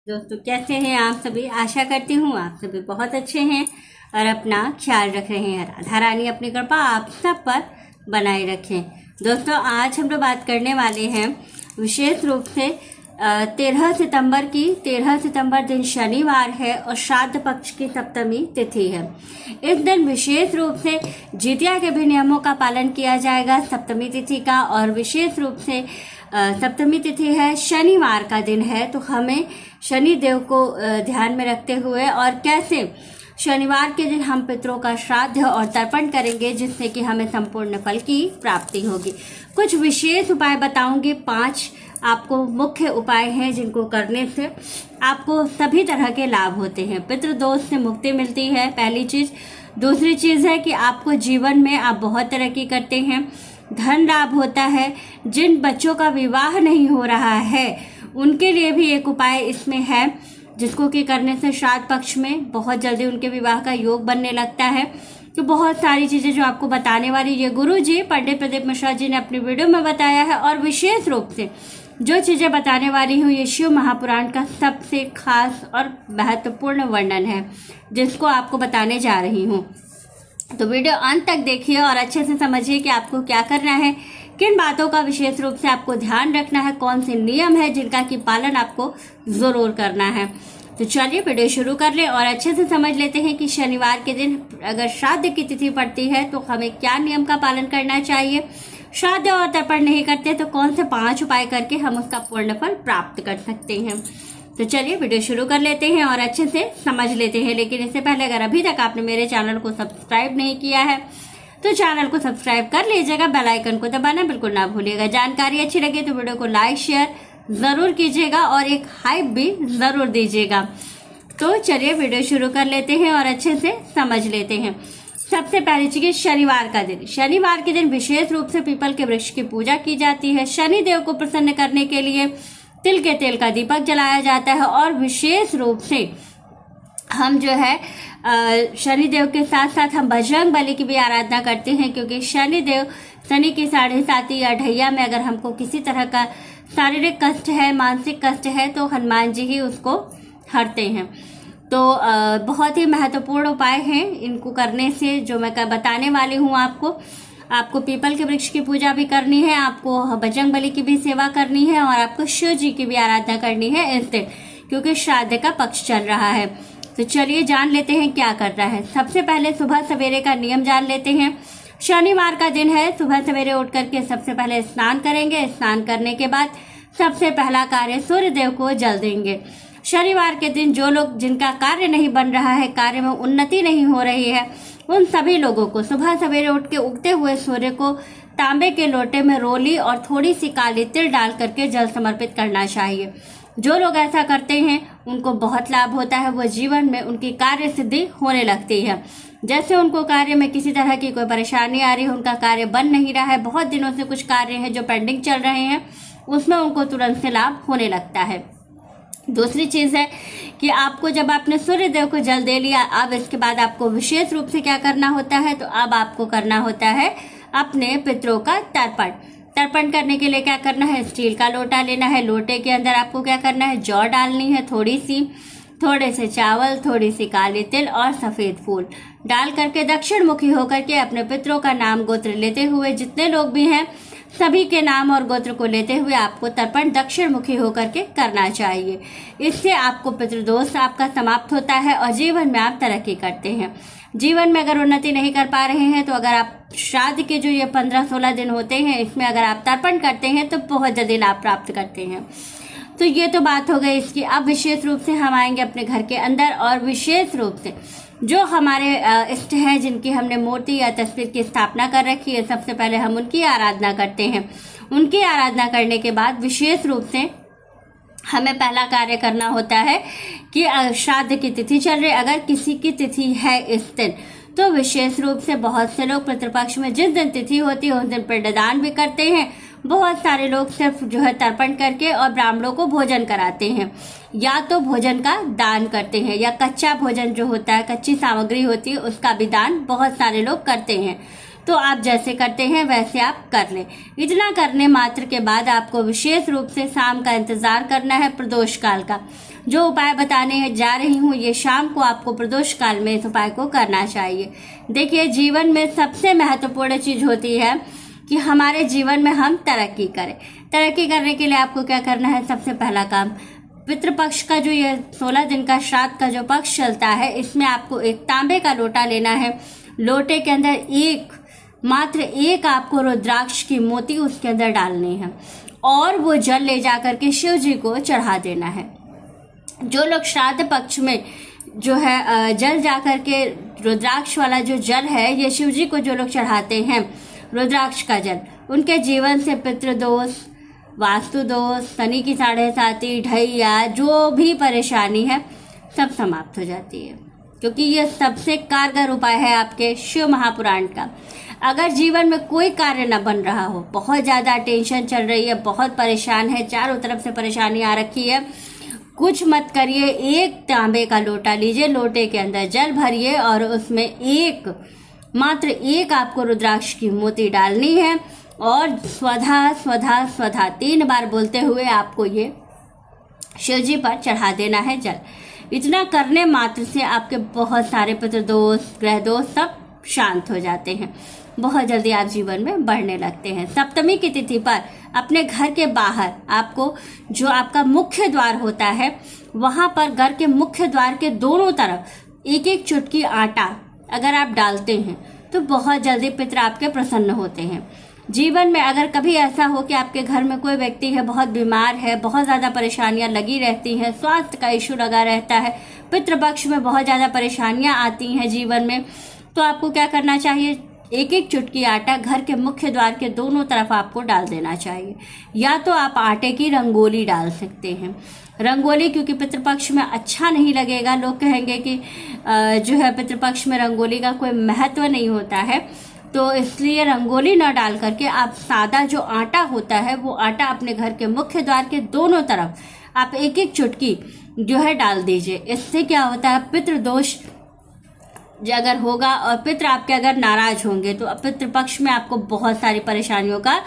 दोस्तों, कैसे हैं आप सभी। आशा करती हूँ आप सभी बहुत अच्छे हैं और अपना ख्याल रख रहे हैं। राधा रानी अपनी कृपा आप सब पर बनाए रखें। दोस्तों, आज हम लोग बात करने वाले हैं विशेष रूप से 13 सितंबर दिन शनिवार है और श्राद्ध पक्ष की सप्तमी तिथि है। इस दिन विशेष रूप से जितिया के भी नियमों का पालन किया जाएगा सप्तमी तिथि का। और विशेष रूप से सप्तमी तिथि है, शनिवार का दिन है, तो हमें शनि देव को ध्यान में रखते हुए और कैसे शनिवार के दिन हम पितरों का श्राद्ध और तर्पण करेंगे जिससे कि हमें संपूर्ण फल की प्राप्ति होगी। कुछ विशेष उपाय बताऊंगी। 5 आपको मुख्य उपाय हैं जिनको करने से आपको सभी तरह के लाभ होते हैं। पितृदोष से मुक्ति मिलती है, पहली चीज। दूसरी चीज है कि आपको जीवन में आप बहुत तरक्की करते हैं, धन लाभ होता है। जिन बच्चों का विवाह नहीं हो रहा है उनके लिए भी एक उपाय इसमें है जिसको कि करने से श्राद्ध पक्ष में बहुत जल्दी उनके विवाह का योग बनने लगता है। तो बहुत सारी चीजें जो आपको बताने वाली ये गुरु जी पंडित प्रदीप मिश्रा जी ने अपनी वीडियो में बताया है। और विशेष रूप से जो चीजें बताने वाली हूँ ये शिव महापुराण का सबसे खास और महत्वपूर्ण वर्णन है जिसको आपको बताने जा रही हूँ। तो वीडियो अंत तक देखिए और अच्छे से समझिए कि आपको क्या करना है, किन बातों का विशेष रूप से आपको ध्यान रखना है, कौन से नियम है जिनका कि पालन आपको जरूर करना है। तो चलिए वीडियो शुरू कर ले और अच्छे से समझ लेते हैं कि शनिवार के दिन अगर श्राद्ध की तिथि पड़ती है तो हमें क्या नियम का पालन करना चाहिए। श्राद्ध और तर्पण नहीं करते तो कौन से 5 उपाय करके हम उसका पूर्ण फल प्राप्त कर सकते हैं। तो चलिए वीडियो शुरू कर लेते हैं और अच्छे से समझ लेते हैं। लेकिन इससे पहले अगर अभी तक आपने मेरे चैनल को सब्सक्राइब नहीं किया है तो चैनल को सब्सक्राइब कर लीजिएगा, बेल आइकन को दबाना बिल्कुल ना भूलिएगा। जानकारी अच्छी लगे तो वीडियो को लाइक शेयर जरूर कीजिएगा और एक हाइप भी जरूर दीजिएगा। तो चलिए वीडियो शुरू कर लेते हैं और अच्छे से समझ लेते हैं। सबसे पहली चीज, शनिवार का दिन। शनिवार के दिन विशेष रूप से पीपल के वृक्ष की पूजा की जाती है। शनि देव को प्रसन्न करने के लिए तिल के तेल का दीपक जलाया जाता है। और विशेष रूप से हम जो है शनि देव के साथ साथ हम बजरंग बली की भी आराधना करते हैं, क्योंकि शनि देव शनि की 7.5 या ढैया में अगर हमको किसी तरह का शारीरिक कष्ट है, मानसिक कष्ट है तो हनुमान जी ही उसको हरते हैं। तो बहुत ही महत्वपूर्ण उपाय हैं इनको करने से जो मैं बताने वाली हूँ आपको पीपल के वृक्ष की पूजा भी करनी है, आपको बजरंग बली की भी सेवा करनी है और आपको शिव जी की भी आराधना करनी है इस दिन, क्योंकि श्राद्ध का पक्ष चल रहा है। तो चलिए जान लेते हैं क्या करना है। सबसे पहले सुबह सवेरे का नियम जान लेते हैं। शनिवार का दिन है, सुबह सवेरे उठ करके सबसे पहले स्नान करेंगे। स्नान करने के बाद सबसे पहला कार्य सूर्य देव को जल देंगे। शनिवार के दिन जो लोग जिनका कार्य नहीं बन रहा है, कार्य में उन्नति नहीं हो रही है, उन सभी लोगों को सुबह सवेरे उठ के उगते हुए सूर्य को तांबे के लोटे में रोली और थोड़ी सी काली तिल डाल करके जल समर्पित करना चाहिए। जो लोग ऐसा करते हैं उनको बहुत लाभ होता है, वो जीवन में उनकी कार्य सिद्धि होने लगती है। जैसे उनको कार्य में किसी तरह की कोई परेशानी आ रही है, उनका कार्य बन नहीं रहा है, बहुत दिनों से कुछ कार्य हैं जो पेंडिंग चल रहे हैं, उसमें उनको तुरंत से लाभ होने लगता है। दूसरी चीज है कि आपको जब आपने सूर्य देव को जल दे लिया, अब इसके बाद आपको विशेष रूप से क्या करना होता है, तो अब आपको करना होता है अपने पितरों का तर्पण। तर्पण करने के लिए क्या करना है, स्टील का लोटा लेना है। लोटे के अंदर आपको क्या करना है, जौ डालनी है थोड़े से चावल, थोड़ी सी काली तिल और सफेद फूल डाल करके दक्षिण मुखी होकर के अपने पितरों का नाम गोत्र लेते हुए, जितने लोग भी हैं सभी के नाम और गोत्र को लेते हुए आपको तर्पण दक्षिण मुखी होकर के करना चाहिए। इससे आपको पितृदोष आपका समाप्त होता है और जीवन में आप तरक्की करते हैं। जीवन में अगर उन्नति नहीं कर पा रहे हैं तो अगर आप श्राद्ध के जो ये 15-16 दिन होते हैं इसमें अगर आप तर्पण करते हैं तो बहुत जल्दी लाभ प्राप्त करते हैं। तो ये तो बात हो गई इसकी। अब विशेष रूप से हम आएंगे अपने घर के अंदर और विशेष रूप से जो हमारे इष्ट हैं जिनकी हमने मूर्ति या तस्वीर की स्थापना कर रखी है, सबसे पहले हम उनकी आराधना करते हैं। उनकी आराधना करने के बाद विशेष रूप से हमें पहला कार्य करना होता है कि श्राद्ध की तिथि चल रही, अगर किसी की तिथि है इस दिन तो विशेष रूप से बहुत से लोग पितृपक्ष में जिस दिन तिथि होती है उस दिन पिंडदान भी करते हैं। बहुत सारे लोग सिर्फ जो है तर्पण करके और ब्राह्मणों को भोजन कराते हैं, या तो भोजन का दान करते हैं या कच्चा भोजन जो होता है, कच्ची सामग्री होती है, उसका भी दान बहुत सारे लोग करते हैं। तो आप जैसे करते हैं वैसे आप कर लें। इतना करने मात्र के बाद आपको विशेष रूप से शाम का इंतजार करना है, प्रदोष काल का। जो उपाय बताने जा रही हूँ ये शाम को आपको प्रदोष काल में इस उपाय को करना चाहिए। देखिए, जीवन में सबसे महत्वपूर्ण चीज़ होती है कि हमारे जीवन में हम तरक्की करें। तरक्की करने के लिए आपको क्या करना है? सबसे पहला काम, पितृपक्ष का जो ये 16 दिन का श्राद्ध का जो पक्ष चलता है, इसमें आपको एक तांबे का लोटा लेना है। लोटे के अंदर मात्र एक आपको रुद्राक्ष की मोती उसके अंदर डालनी है और वो जल ले जा करके शिव जी को चढ़ा देना है। जो लोग श्राद्ध पक्ष में जो है जल जा करके रुद्राक्ष वाला जो जल है, ये शिव जी को जो लोग चढ़ाते हैं रुद्राक्ष का जल, उनके जीवन से पितृदोष, वास्तु दोष, शनि की 7.5, ढैया, जो भी परेशानी है सब समाप्त हो जाती है, क्योंकि ये सबसे कारगर उपाय है आपके शिव महापुराण का। अगर जीवन में कोई कार्य न बन रहा हो, बहुत ज़्यादा टेंशन चल रही है, बहुत परेशान है, चारों तरफ से परेशानी आ रखी है, कुछ मत करिए, एक तांबे का लोटा लीजिए, लोटे के अंदर जल भरिए और उसमें मात्र एक आपको रुद्राक्ष की मोती डालनी है और स्वधा स्वधा स्वधा 3 बार बोलते हुए आपको ये शिव जी पर चढ़ा देना है जल। इतना करने मात्र से आपके बहुत सारे पितृदोष, ग्रह दोष सब शांत हो जाते हैं, बहुत जल्दी आप जीवन में बढ़ने लगते हैं। सप्तमी की तिथि पर अपने घर के बाहर आपको जो आपका मुख्य द्वार होता है, वहां पर घर के मुख्य द्वार के दोनों तरफ एक चुटकी आटा अगर आप डालते हैं तो बहुत जल्दी पितृ आपके प्रसन्न होते हैं। जीवन में अगर कभी ऐसा हो कि आपके घर में कोई व्यक्ति है बहुत बीमार है, बहुत ज़्यादा परेशानियां लगी रहती हैं, स्वास्थ्य का इशू लगा रहता है, पितृपक्ष में बहुत ज़्यादा परेशानियां आती हैं जीवन में, तो आपको क्या करना चाहिए? एक चुटकी आटा घर के मुख्य द्वार के दोनों तरफ आपको डाल देना चाहिए। या तो आप आटे की रंगोली डाल सकते हैं। रंगोली क्योंकि पितृपक्ष में अच्छा नहीं लगेगा, लोग कहेंगे कि जो है पितृपक्ष में रंगोली का कोई महत्व नहीं होता है, तो इसलिए रंगोली न डाल करके आप सादा जो आटा होता है वो आटा अपने घर के मुख्य द्वार के दोनों तरफ आप एक चुटकी जो है डाल दीजिए। इससे क्या होता है, पितृदोष अगर होगा और पितृ आपके अगर नाराज होंगे तो पितृपक्ष में आपको बहुत सारी परेशानियों का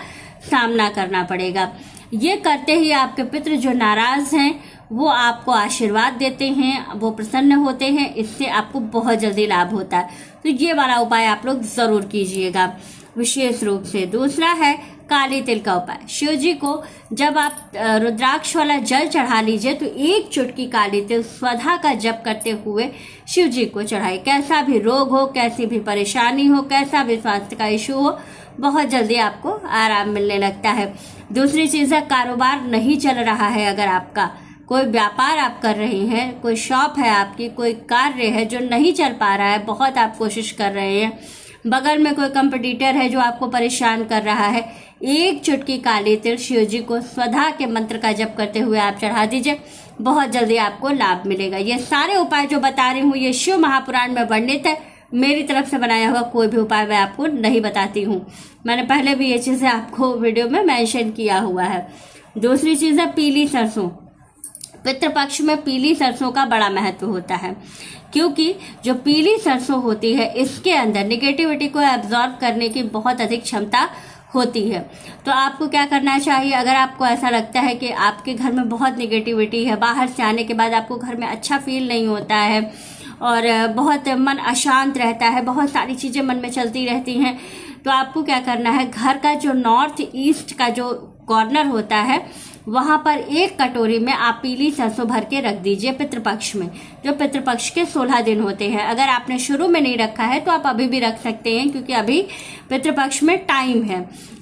सामना करना पड़ेगा। ये करते ही आपके पितृ जो नाराज हैं वो आपको आशीर्वाद देते हैं, वो प्रसन्न होते हैं, इससे आपको बहुत जल्दी लाभ होता है। तो ये वाला उपाय आप लोग जरूर कीजिएगा विशेष रूप से। दूसरा है काली तिल का उपाय। शिव जी को जब आप रुद्राक्ष वाला जल चढ़ा लीजिए तो एक चुटकी काली तिल स्वधा का जप करते हुए शिव जी को चढ़ाए। कैसा भी रोग हो, कैसी भी परेशानी हो, कैसा भी स्वास्थ्य का इशू हो, बहुत जल्दी आपको आराम मिलने लगता है। दूसरी चीज़ है, कारोबार नहीं चल रहा है, अगर आपका कोई व्यापार आप कर रहे हैं, कोई शॉप है आपकी, कोई कार्य है जो नहीं चल पा रहा है, बहुत आप कोशिश कर रहे हैं, बगल में कोई कंपटीटर है जो आपको परेशान कर रहा है, एक चुटकी काली तिल शिव जी को स्वधा के मंत्र का जप करते हुए आप चढ़ा दीजिए, बहुत जल्दी आपको लाभ मिलेगा। ये सारे उपाय जो बता रही हूँ ये शिव महापुराण में वर्णित है, मेरी तरफ से बनाया हुआ कोई भी उपाय मैं आपको नहीं बताती हूँ। मैंने पहले भी ये चीज़ें आपको वीडियो में मेंशन किया हुआ है। दूसरी चीज़ है पीली सरसों। पितृपक्ष में पीली सरसों का बड़ा महत्व होता है, क्योंकि जो पीली सरसों होती है इसके अंदर निगेटिविटी को एब्जॉर्ब करने की बहुत अधिक क्षमता होती है। तो आपको क्या करना चाहिए, अगर आपको ऐसा लगता है कि आपके घर में बहुत निगेटिविटी है, बाहर से आने के बाद आपको घर में अच्छा फील नहीं होता है और बहुत मन अशांत रहता है, बहुत सारी चीज़ें मन में चलती रहती हैं, तो आपको क्या करना है, घर का जो नॉर्थ ईस्ट का जो कॉर्नर होता है वहाँ पर एक कटोरी में आप पीली सरसों भर के रख दीजिए पितृपक्ष में, जो पितृपक्ष के 16 दिन होते हैं। अगर आपने शुरू में नहीं रखा है तो आप अभी भी रख सकते हैं, क्योंकि अभी पितृपक्ष में टाइम है,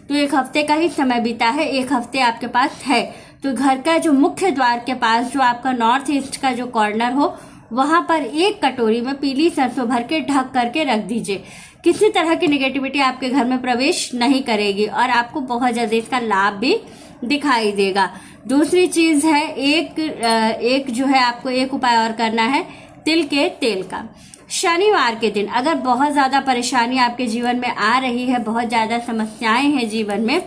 तो 1 हफ्ते का ही समय बीता है, 1 हफ्ते आपके पास है। तो घर का जो मुख्य द्वार के पास जो आपका नॉर्थ ईस्ट का जो कॉर्नर हो वहाँ पर एक कटोरी में पीली सरसों भर के ढक करके रख दीजिए। किसी तरह की निगेटिविटी आपके घर में प्रवेश नहीं करेगी और आपको बहुत जल्दी इसका लाभ भी दिखाई देगा। दूसरी चीज़ है एक जो है आपको एक उपाय और करना है तिल के तेल का। शनिवार के दिन अगर बहुत ज़्यादा परेशानी आपके जीवन में आ रही है, बहुत ज़्यादा समस्याएं हैं जीवन में,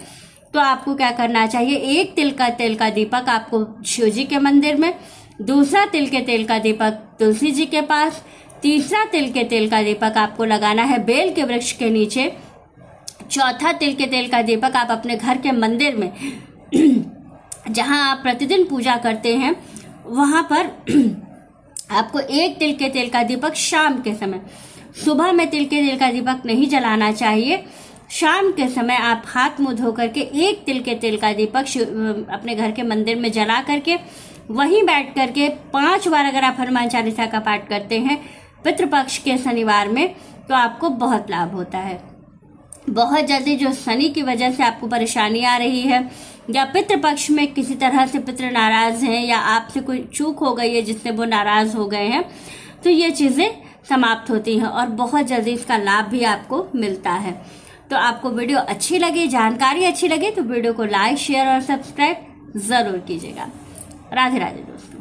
तो आपको क्या करना चाहिए, एक तिल का दीपक आपको शिव जी के मंदिर में, दूसरा तिल के तेल का दीपक तुलसी जी के पास, तीसरा तिल के तेल का दीपक आपको लगाना है बेल के वृक्ष के नीचे, चौथा तिल के तेल का दीपक आप अपने घर के मंदिर में जहां आप प्रतिदिन पूजा करते हैं वहाँ पर आपको एक तिल के तेल का दीपक शाम के समय, सुबह में तिल के तेल का दीपक नहीं जलाना चाहिए। शाम के समय आप हाथ मुंह धो करके एक तिल के तेल का दीपक अपने घर के मंदिर में जला करके वहीं बैठ करके 5 बार अगर आप हनुमान चालीसा का पाठ करते हैं पितृपक्ष के शनिवार में, तो आपको बहुत लाभ होता है। बहुत जल्दी जो शनि की वजह से आपको परेशानी आ रही है या पितृपक्ष में किसी तरह से पितृ नाराज हैं या आपसे कोई चूक हो गई है जिससे वो नाराज हो गए हैं, तो ये चीज़ें समाप्त होती हैं और बहुत जल्दी इसका लाभ भी आपको मिलता है। तो आपको वीडियो अच्छी लगी, जानकारी अच्छी लगी तो वीडियो को लाइक, शेयर और सब्सक्राइब ज़रूर कीजिएगा। राधे राधे दोस्तों।